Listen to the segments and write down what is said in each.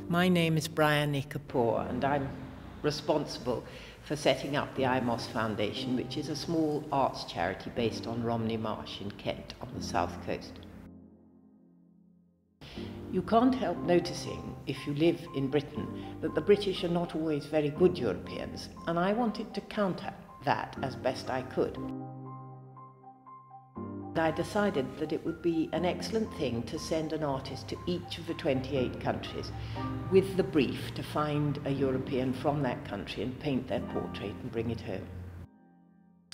My name is Bryony Kapoor and I'm responsible for setting up the IMOS Foundation, which is a small arts charity based on Romney Marsh in Kent on the south coast. You can't help noticing, if you live in Britain, that the British are not always very good Europeans, and I wanted to counter that as best I could. I decided that it would be an excellent thing to send an artist to each of the 28 countries with the brief to find a European from that country and paint their portrait and bring it home.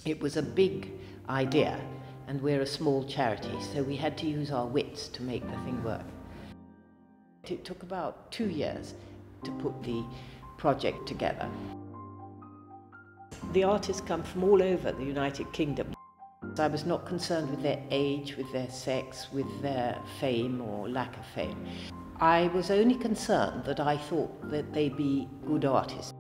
It was a big idea, and we're a small charity, so we had to use our wits to make the thing work. It took about 2 years to put the project together. The artists come from all over the United Kingdom. I was not concerned with their age, with their sex, with their fame or lack of fame. I was only concerned that I thought that they'd be good artists.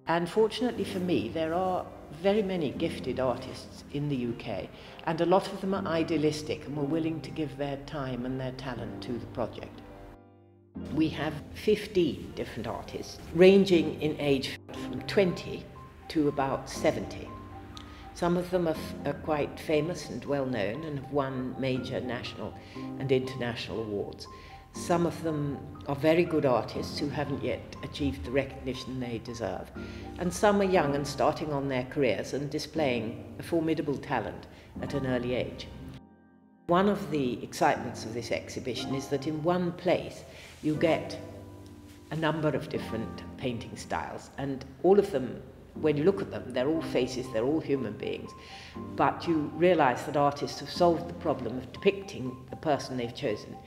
And fortunately for me, there are very many gifted artists in the UK, and a lot of them are idealistic and were willing to give their time and their talent to the project. We have 15 different artists, ranging in age from 20 to about 70. Some of them are quite famous and well known and have won major national and international awards. Some of them are very good artists who haven't yet achieved the recognition they deserve. And some are young and starting on their careers and displaying a formidable talent at an early age. One of the excitements of this exhibition is that in one place you get a number of different painting styles, and all of them, when you look at them, they're all faces, they're all human beings, but you realise that artists have solved the problem of depicting the person they've chosen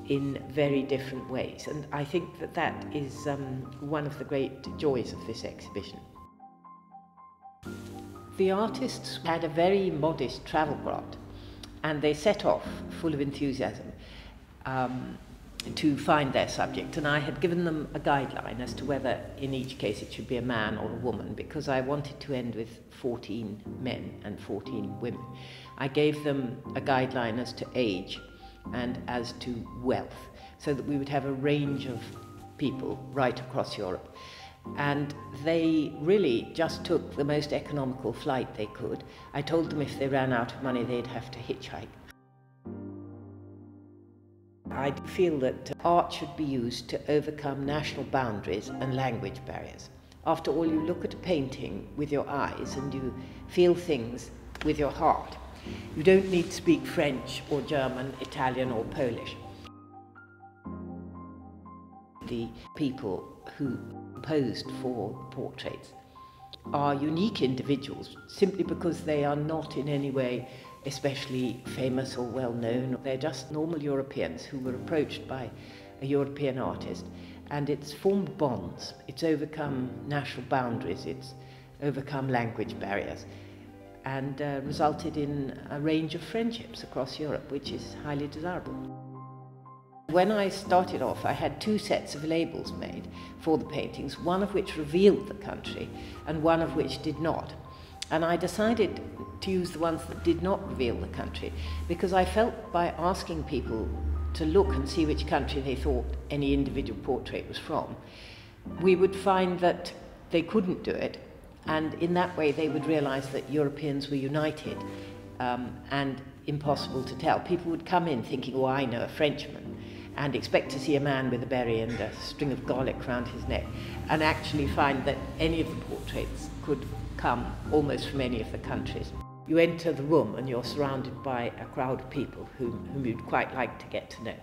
in very different ways, and I think that that is one of the great joys of this exhibition. The artists had a very modest travel grant, and they set off full of enthusiasm to find their subject, and I had given them a guideline as to whether in each case it should be a man or a woman, because I wanted to end with 14 men and 14 women. I gave them a guideline as to age and as to wealth, so that we would have a range of people right across Europe. And they really just took the most economical flight they could. I told them if they ran out of money they'd have to hitchhike. I feel that art should be used to overcome national boundaries and language barriers. After all, you look at a painting with your eyes and you feel things with your heart. You don't need to speak French or German, Italian or Polish. The people who posed for portraits are unique individuals simply because they are not in any way especially famous or well known. They're just normal Europeans who were approached by a European artist, and it's formed bonds, it's overcome national boundaries, it's overcome language barriers, and resulted in a range of friendships across Europe, which is highly desirable. When I started off, I had 2 sets of labels made for the paintings, one of which revealed the country and one of which did not. And I decided to use the ones that did not reveal the country, because I felt by asking people to look and see which country they thought any individual portrait was from, we would find that they couldn't do it, and in that way they would realise that Europeans were united and impossible to tell. People would come in thinking, oh, I know a Frenchman, and expect to see a man with a berry and a string of garlic round his neck, and actually find that any of the portraits could come almost from any of the countries. You enter the room and you're surrounded by a crowd of people whom you'd quite like to get to know.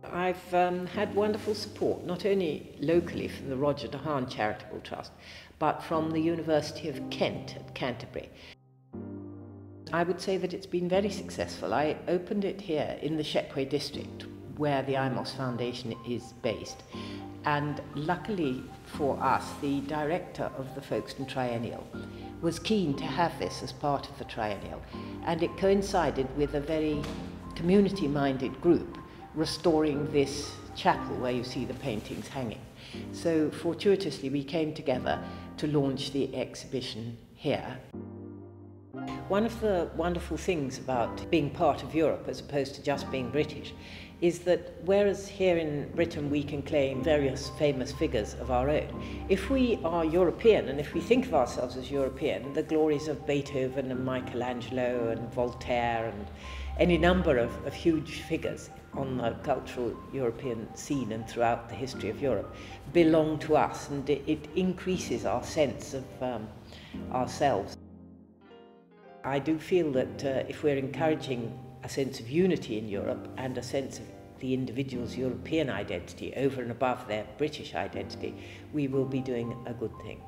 I've had wonderful support, not only locally from the Roger de Haan Charitable Trust, but from the University of Kent at Canterbury. I would say that it's been very successful. I opened it here in the Shepway district, where the IMOS Foundation is based. And luckily for us, the director of the Folkestone Triennial was keen to have this as part of the Triennial. And it coincided with a very community-minded group restoring this chapel where you see the paintings hanging. So fortuitously, we came together to launch the exhibition here. One of the wonderful things about being part of Europe as opposed to just being British is that whereas here in Britain we can claim various famous figures of our own, if we are European and if we think of ourselves as European, the glories of Beethoven and Michelangelo and Voltaire and any number of huge figures on the cultural European scene and throughout the history of Europe belong to us, and it increases our sense of ourselves. I do feel that if we're encouraging a sense of unity in Europe and a sense of the individual's European identity over and above their British identity, we will be doing a good thing.